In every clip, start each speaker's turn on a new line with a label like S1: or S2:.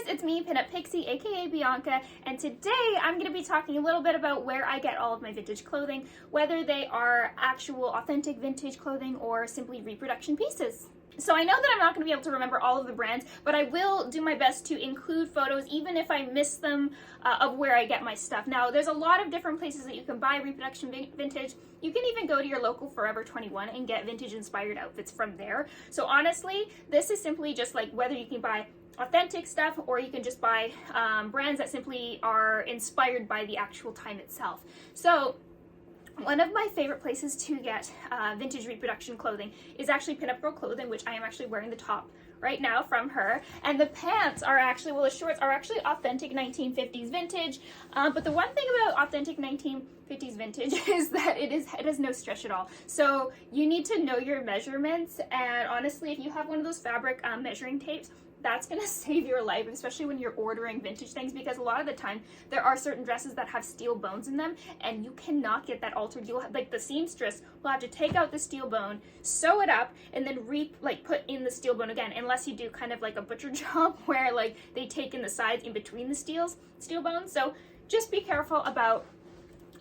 S1: it's me, Pinup Pixie, aka Bianca, and today I'm going to be talking a little bit about where I get all of my vintage clothing, whether they are actual authentic vintage clothing or simply reproduction pieces. So I know that I'm not going to be able to remember all of the brands, but I will do my best to include photos, even if I miss them, of where I get my stuff. Now, there's a lot of different places that you can buy reproduction vintage. You can even go to your local Forever 21 and get vintage inspired outfits from there. So honestly, this is simply just like whether you can buy authentic stuff or you can just buy brands that simply are inspired by the actual time itself. So one of my favorite places to get vintage reproduction clothing is actually PINUPGIRL Clothing, which I am actually wearing the top right now from her. And the pants are actually, well, the shorts are actually authentic 1950s vintage. But the one thing about authentic 1950s vintage is that it is no stretch at all. So you need to know your measurements. And honestly, if you have one of those fabric measuring tapes, that's gonna save your life, especially when you're ordering vintage things, because a lot of the time there are certain dresses that have steel bones in them and you cannot get that altered. You'll have, like, the seamstress will have to take out the steel bone, sew it up, and then put in the steel bone again, unless you do kind of like a butcher job where like they take in the sides in between the steel bones. So just be careful about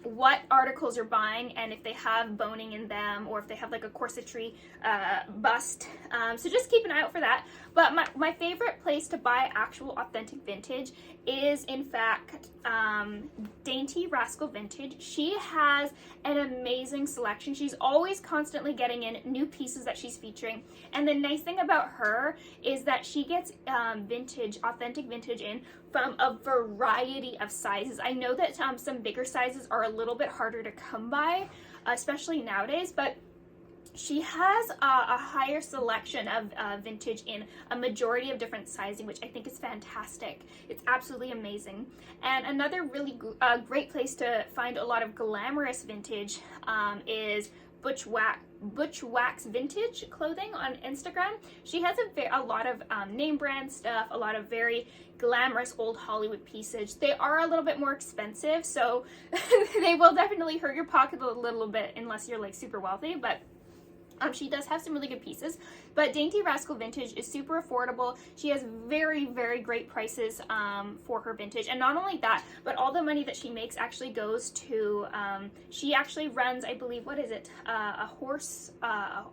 S1: what articles you're buying and if they have boning in them or if they have like a corsetry bust. So just keep an eye out for that. But my favorite place to buy actual authentic vintage is in fact Daintyrascalvintage. She has an amazing selection. She's always constantly getting in new pieces that she's featuring. And the nice thing about her is that she gets authentic vintage in from a variety of sizes. I know that some bigger sizes are a little bit harder to come by, especially nowadays, but she has a higher selection of vintage in a majority of different sizing, which I think is fantastic. It's absolutely amazing. And another really great place to find a lot of glamorous vintage is Butch Wax Vintage Clothing on Instagram. She has a lot of name brand stuff, a lot of very glamorous old Hollywood pieces. They are a little bit more expensive, so they will definitely hurt your pocket a little bit unless you're like super wealthy, but she does have some really good pieces. But Daintyrascalvintage is super affordable. She has very, very great prices for her vintage. And not only that, but all the money that she makes actually goes to, she actually runs, I believe, what is it? A horse,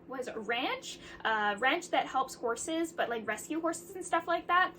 S1: what is it? Ranch that helps horses, but like rescue horses and stuff like that.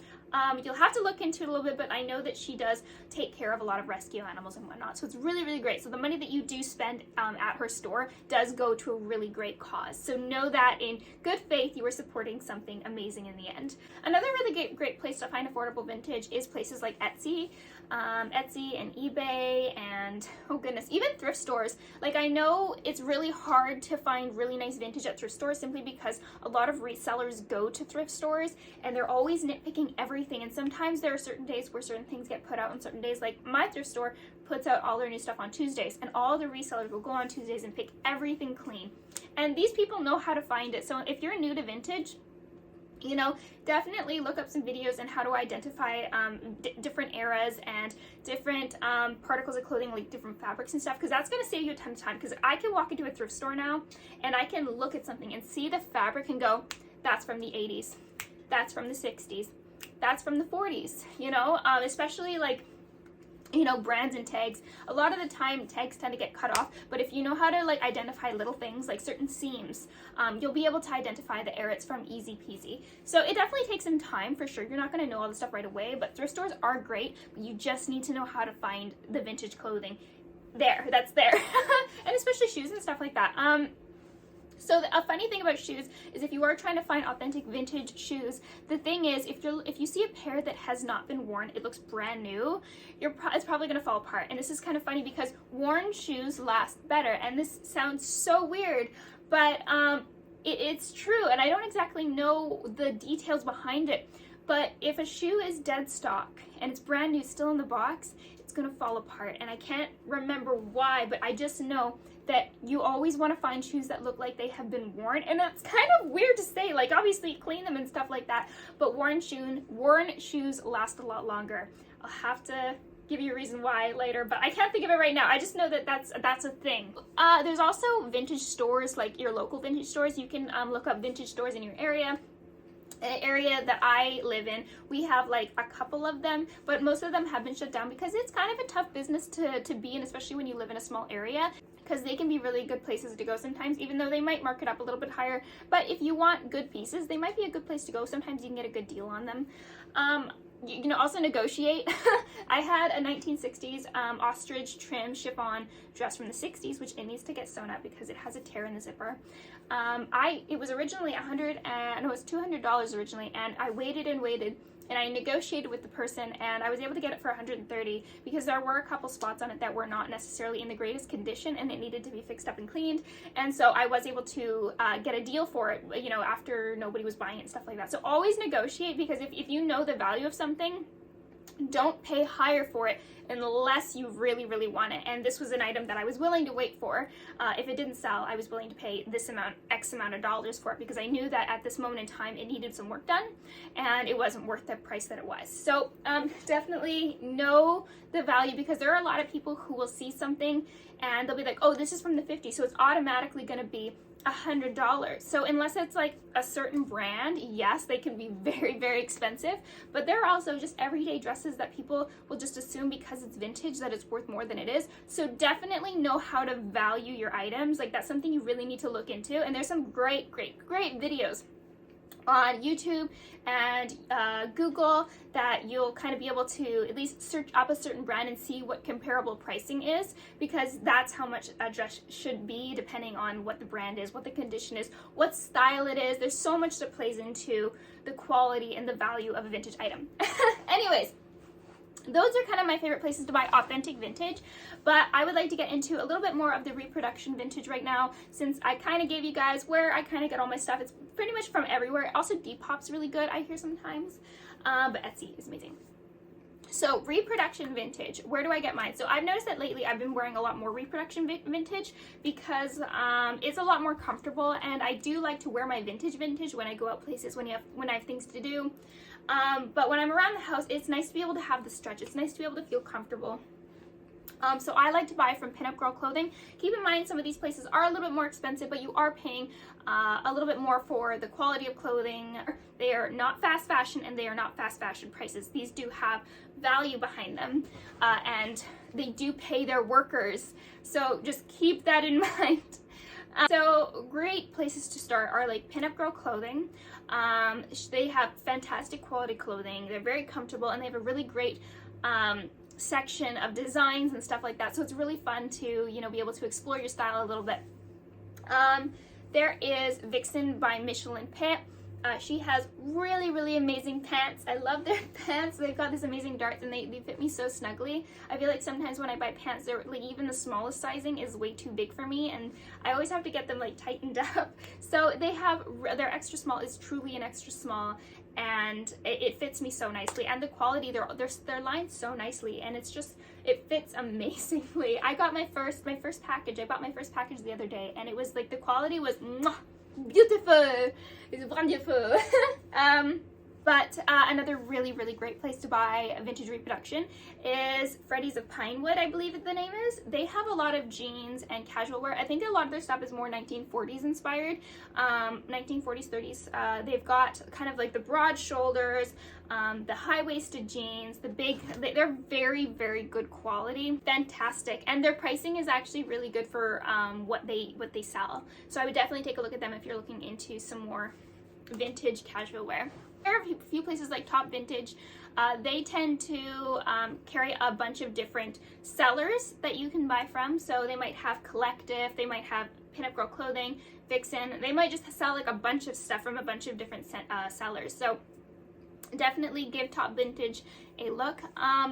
S1: You'll have to look into it a little bit, but I know that she does take care of a lot of rescue animals and whatnot. So it's really, really great. So the money that you do spend at her store does go to a really great cause. So know that in good faith, you are supporting something amazing in the end. Another really great place to find affordable vintage is places like Etsy and eBay and, oh goodness, even thrift stores. Like, I know it's really hard to find really nice vintage at thrift stores simply because a lot of resellers go to thrift stores and they're always nitpicking everything. And sometimes there are certain days where certain things get put out on certain days. Like my thrift store puts out all their new stuff on Tuesdays, and all the resellers will go on Tuesdays and pick everything clean. And these people know how to find it. So if you're new to vintage, you know, definitely look up some videos on how to identify different eras and different particles of clothing, like different fabrics and stuff, because that's going to save you a ton of time. Because I can walk into a thrift store now and I can look at something and see the fabric and go, that's from the 80s, that's from the 60s, that's from the 40s, you know, especially like, you know, brands and tags. A lot of the time tags tend to get cut off, but if you know how to like identify little things like certain seams, you'll be able to identify the era it's from easy peasy. So it definitely takes some time for sure. You're not going to know all the stuff right away, but thrift stores are great, but you just need to know how to find the vintage clothing that's there and especially shoes and stuff like that. So a funny thing about shoes is if you are trying to find authentic vintage shoes, the thing is if you see a pair that has not been worn, it looks brand new, it's probably going to fall apart. And this is kind of funny because worn shoes last better. And this sounds so weird, but it's true. And I don't exactly know the details behind it. But if a shoe is dead stock and it's brand new, still in the box, it's going to fall apart. And I can't remember why, but I just know that you always want to find shoes that look like they have been worn. And it's kind of weird to say, like obviously clean them and stuff like that, but worn shoes last a lot longer. I'll have to give you a reason why later, but I can't think of it right now. I just know that that's a thing. There's also vintage stores, like your local vintage stores. You can look up vintage stores in your area. area that I live in, we have like a couple of them, but most of them have been shut down because it's kind of a tough business to be in, especially when you live in a small area, because they can be really good places to go sometimes, even though they might mark it up a little bit higher. But if you want good pieces, they might be a good place to go. Sometimes you can get a good deal on them. You can also negotiate. I had a 1960s ostrich trim chiffon dress from the 60s, which it needs to get sewn up because it has a tear in the zipper. It was originally $200 originally, and I waited and waited, and I negotiated with the person, and I was able to get it for $130 because there were a couple spots on it that were not necessarily in the greatest condition, and it needed to be fixed up and cleaned. And so I was able to get a deal for it, you know, after nobody was buying it and stuff like that. So always negotiate, because if you know the value of something, don't pay higher for it unless you really, really want it. And this was an item that I was willing to wait for. If it didn't sell, I was willing to pay this amount, X amount of dollars for it, because I knew that at this moment in time it needed some work done and it wasn't worth the price that it was. So definitely know the value, because there are a lot of people who will see something and they'll be like, oh, this is from the 50s, so it's automatically going to be $100. So unless it's like a certain brand, yes, they can be very, very expensive, but there are also just everyday dresses that people will just assume because it's vintage that it's worth more than it is. So definitely know how to value your items. Like, that's something you really need to look into, and there's some great videos on YouTube and Google that you'll kind of be able to at least search up a certain brand and see what comparable pricing is, because that's how much a dress should be depending on what the brand is, what the condition is, what style it is. There's so much that plays into the quality and the value of a vintage item. Anyways, those are kind of my favorite places to buy authentic vintage, but I would like to get into a little bit more of the reproduction vintage right now, since I kind of gave you guys where I kind of get all my stuff. It's pretty much from everywhere. Also, Depop's really good, I hear sometimes, but Etsy is amazing. So reproduction vintage, where do I get mine? So I've noticed that lately I've been wearing a lot more reproduction vintage because it's a lot more comfortable, and I do like to wear my vintage when I go out places, when I have things to do. But when I'm around the house, it's nice to be able to have the stretch. It's nice to be able to feel comfortable. So I like to buy from PINUPGIRL Clothing. Keep in mind, some of these places are a little bit more expensive, but you are paying a little bit more for the quality of clothing. They are not fast fashion, and they are not fast fashion prices. These do have value behind them, and they do pay their workers. So just keep that in mind. So great places to start are like PINUPGIRL Clothing. They have fantastic quality clothing. They're very comfortable, and they have a really great section of designs and stuff like that. So it's really fun to, you know, be able to explore your style a little bit. There is Vixen by Micheline Pitt. She has really amazing pants. I love their pants. They've got this amazing darts, and they fit me so snugly. I feel like sometimes when I buy pants, they're like, even the smallest sizing is way too big for me, and I always have to get them like tightened up. So they have, their extra small is truly an extra small, and it fits me so nicely. And the quality, they're lined so nicely, and it's just, it fits amazingly. I got my first package. I bought my first package the other day, and it was like, the quality was mwah, beautiful. It's wonderful. But another really great place to buy a vintage reproduction is Freddies of Pinewood, I believe the name is. They have a lot of jeans and casual wear. I think a lot of their stuff is more 1940s inspired, 1940s, 30s. They've got kind of like the broad shoulders, the high-waisted jeans, the big, they're very good quality, fantastic. And their pricing is actually really good for what they sell. So I would definitely take a look at them if you're looking into some more vintage casual wear. There are a few places like Top Vintage. They tend to carry a bunch of different sellers that you can buy from. So they might have Collectif, they might have PINUPGIRL Clothing, Vixen. They might just sell like a bunch of stuff from a bunch of different sellers. So definitely give Top Vintage a look.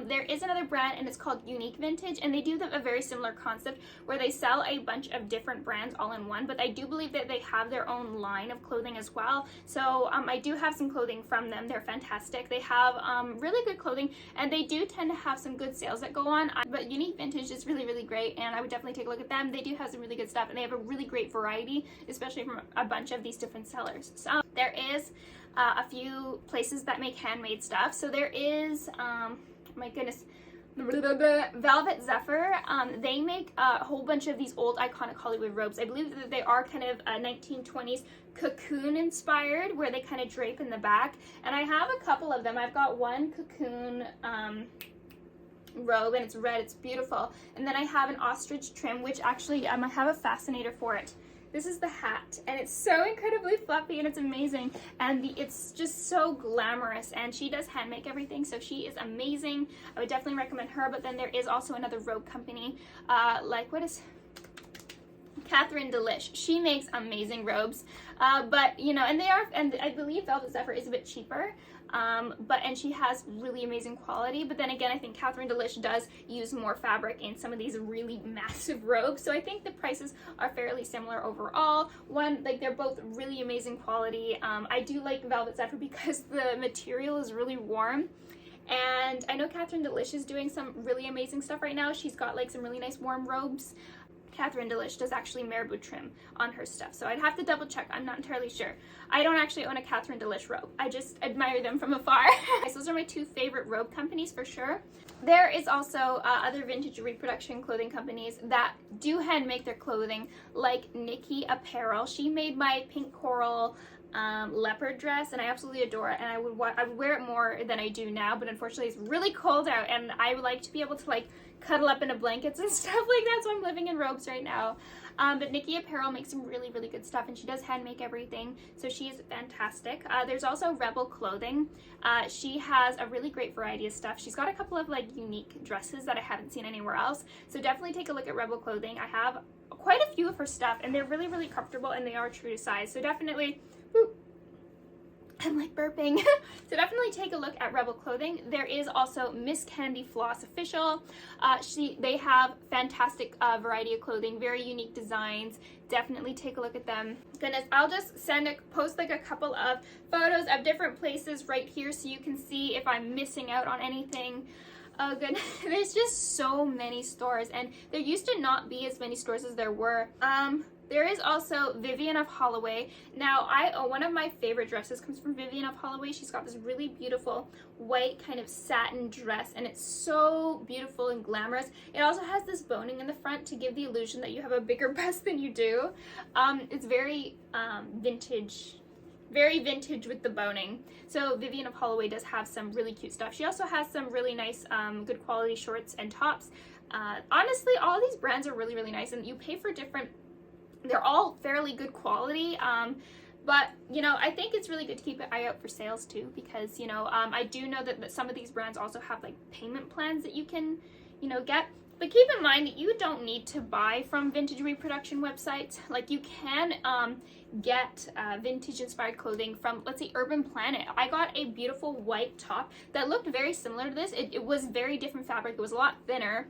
S1: There is another brand, and it's called Unique Vintage, and they do a very similar concept where they sell a bunch of different brands all in one, but I do believe that they have their own line of clothing as well. So I do have some clothing from them. They're fantastic. They have really good clothing, and they do tend to have some good sales that go on, but Unique Vintage is really great, and I would definitely take a look at them. They do have some really good stuff, and they have a really great variety, especially from a bunch of these different sellers. So there is a few places that make handmade stuff. So there is, my goodness, Velvet Zephyr. They make a whole bunch of these old iconic Hollywood robes. I believe that they are kind of 1920s cocoon inspired, where they kind of drape in the back. And I have a couple of them. I've got one cocoon robe, and it's red. It's beautiful. And then I have an ostrich trim, which actually I have a fascinator for it. This is the hat, and it's so incredibly fluffy, and it's amazing, and it's just so glamorous, and she does hand make everything, so she is amazing. I would definitely recommend her. But then there is also another robe company, what is Delish. She makes amazing robes, but you know, and I believe Velvet Zephyr is a bit cheaper, and she has really amazing quality. But then again, I think Delish does use more fabric in some of these really massive robes, so I think the prices are fairly similar overall. They're both really amazing quality. I do like Velvet Zephyr because the material is really warm. And I know Delish is doing some really amazing stuff right now. She's got like some really nice warm robes. Delish does actually marabou trim on her stuff, so I'd have to double check. I'm not entirely sure. I don't actually own a Delish robe. I just admire them from afar. So those are my two favorite robe companies for sure. There is also other vintage reproduction clothing companies that do hand make their clothing, like Nikki Apparel. She made my pink coral leopard dress, and I absolutely adore it, and I would wear it more than I do now, but unfortunately it's really cold out, and I would like to be able to like cuddle up into blankets and stuff like that, so I'm living in robes right now. But Nikki Apparel makes some really, really good stuff, and she does hand make everything, so she is fantastic. There's also Rebel Clothing. She has a really great variety of stuff. She's got a couple of like unique dresses that I haven't seen anywhere else, so definitely take a look at Rebel Clothing. I have quite a few of her stuff, and they're really, really comfortable, and they are true to size, so definitely, I'm like burping. So definitely take a look at Rebel Clothing. There is also Miss Candy Floss Official. They have fantastic variety of clothing, very unique designs. Definitely take a look at them. Goodness, I'll just post like a couple of photos of different places right here so you can see if I'm missing out on anything. Oh goodness, there's just so many stores, and there used to not be as many stores as there were. There is also Vivien of Holloway. Now, one of my favorite dresses comes from Vivien of Holloway. She's got this really beautiful white kind of satin dress, and it's so beautiful and glamorous. It also has this boning in the front to give the illusion that you have a bigger bust than you do. It's very vintage. Very vintage with the boning. So Vivien of Holloway does have some really cute stuff. She also has some really nice good quality shorts and tops. Honestly, all these brands are really, really nice, and you pay for different, they're all fairly good quality, but you know, I think it's really good to keep an eye out for sales too, because you know, I do know that some of these brands also have like payment plans that you can, you know, get. But keep in mind that you don't need to buy from vintage reproduction websites. Like you can get vintage inspired clothing from, let's say, Urban Planet. I got a beautiful white top that looked very similar to this. It was very different fabric. It was a lot thinner,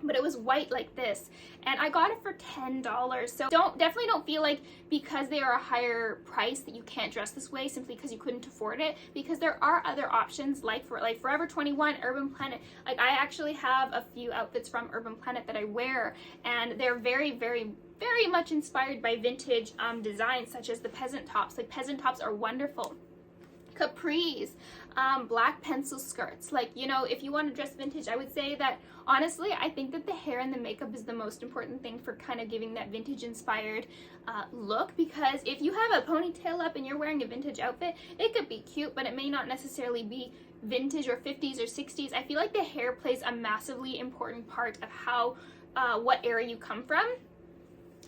S1: but it was white like this, and I got it for $10. So definitely don't feel like because they are a higher price that you can't dress this way simply because you couldn't afford it, because there are other options like Forever 21, Urban Planet. Like I actually have a few outfits from Urban Planet that I wear, and they're very, very, very much inspired by vintage designs, such as the peasant tops. Like peasant tops are wonderful. Capris, black pencil skirts. Like, you know, if you want to dress vintage, I would say that honestly, I think that the hair and the makeup is the most important thing for kind of giving that vintage inspired look, because if you have a ponytail up and you're wearing a vintage outfit, it could be cute, but it may not necessarily be vintage or 50s or 60s. I feel like the hair plays a massively important part of how what era you come from.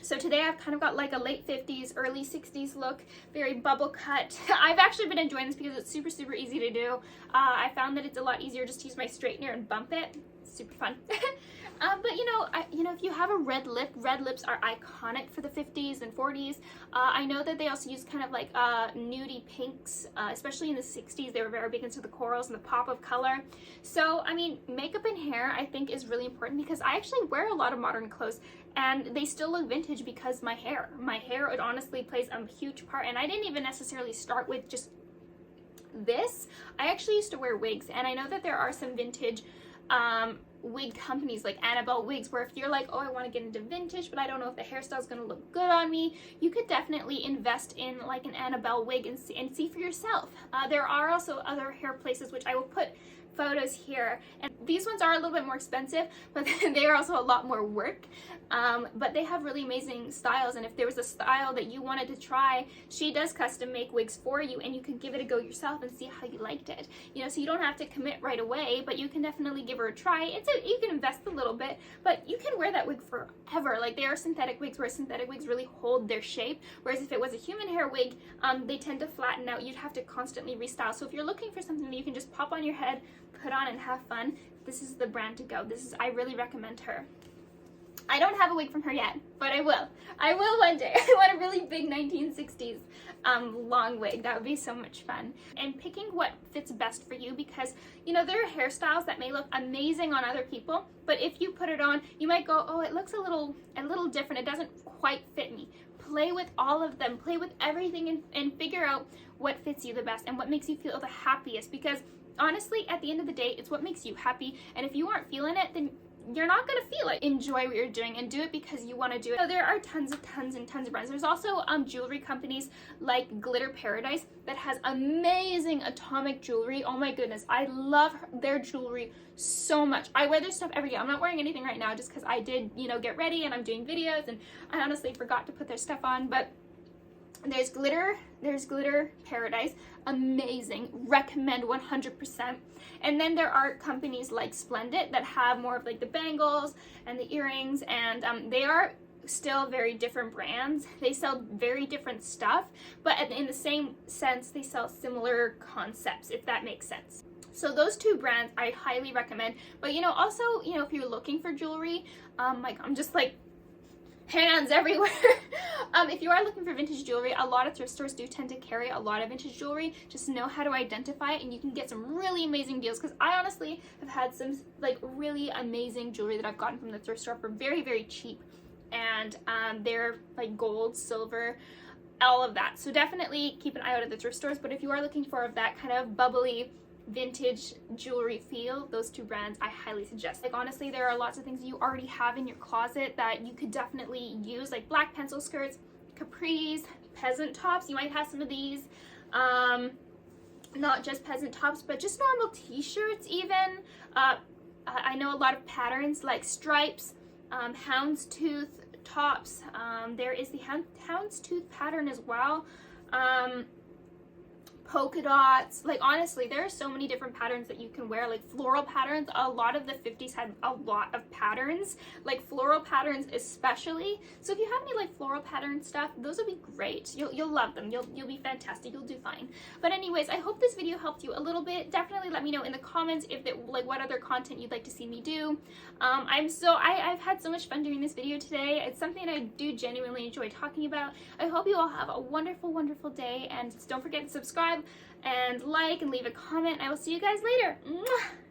S1: So today I've kind of got like a late 50s, early 60s look, very bubble cut. I've actually been enjoying this because it's super, super easy to do. I found that it's a lot easier just to use my straightener and bump it. It's super fun. But you know, if you have a red lips are iconic for the 50s and 40s. I know that they also use kind of like nudie pinks, especially in the 60s. They were very big into the corals and the pop of color. So, I mean, makeup and hair I think is really important, because I actually wear a lot of modern clothes and they still look vintage because my hair, it honestly plays a huge part. And I didn't even necessarily start with just this. I actually used to wear wigs, and I know that there are some vintage wig companies like Annabelle Wigs, where if you're like, oh, I want to get into vintage, but I don't know if the hairstyle is going to look good on me, you could definitely invest in like an Annabelle wig and see for yourself. There are also other hair places, which I will put photos here, and these ones are a little bit more expensive, but they are also a lot more work, but they have really amazing styles. And if there was a style that you wanted to try, she does custom make wigs for you, and you could give it a go yourself and see how you liked it, you know. So you don't have to commit right away, but you can definitely give her a try. You can invest a little bit, but you can wear that wig forever. Like, there are synthetic wigs where synthetic wigs really hold their shape, whereas if it was a human hair wig, they tend to flatten out. You'd have to constantly restyle. So if you're looking for something that you can just pop on your head, put on, and have fun, this is the brand to go. I really recommend her. I don't have a wig from her yet, but I will. I will one day. I want a really big 1960s long wig. That would be so much fun. And picking what fits best for you, because, you know, there are hairstyles that may look amazing on other people, but if you put it on, you might go, oh, it looks a little different. It doesn't quite fit me. Play with all of them. Play with everything and figure out what fits you the best and what makes you feel the happiest, because honestly, at the end of the day, it's what makes you happy. And if you aren't feeling it, then you're not gonna feel it. Enjoy what you're doing and do it because you want to do it. So there are tons of brands. There's also jewelry companies like Glitter Paradise that has amazing atomic jewelry. Oh my goodness, I love their jewelry so much. I wear their stuff every day. I'm not wearing anything right now just because I did, you know, get ready and I'm doing videos, and I honestly forgot to put their stuff on. But there's Glitter Paradise, amazing, recommend 100%. And then there are companies like Splendid that have more of like the bangles and the earrings, and they are still very different brands. They sell very different stuff, but in the same sense, they sell similar concepts, if that makes sense. So those two brands I highly recommend. But, you know, also, you know, if you're looking for jewelry, like, I'm just like hands everywhere. If you are looking for vintage jewelry, a lot of thrift stores do tend to carry a lot of vintage jewelry. Just know how to identify it, and you can get some really amazing deals, because I honestly have had some like really amazing jewelry that I've gotten from the thrift store for very, very cheap, and they're like gold, silver, all of that. So definitely keep an eye out at the thrift stores. But if you are looking for that kind of bubbly vintage jewelry feel, those two brands I highly suggest. Like, honestly, there are lots of things you already have in your closet that you could definitely use, like black pencil skirts, capris, peasant tops. You might have some of these, not just peasant tops, but just normal t-shirts even. I know a lot of patterns like stripes, houndstooth tops. There is the houndstooth pattern as well. Polka dots. Like, honestly, there are so many different patterns that you can wear, like floral patterns. A lot of the 50s had a lot of patterns, like floral patterns especially. So if you have any like floral pattern stuff, those would be great. You'll love them. You'll be fantastic. You'll do fine. But anyways, I hope this video helped you a little bit. Definitely let me know in the comments if like what other content you'd like to see me do. I've had so much fun doing this video today. It's something I do genuinely enjoy talking about. I hope you all have a wonderful, wonderful day, and don't forget to subscribe and like and leave a comment. I will see you guys later. Mwah!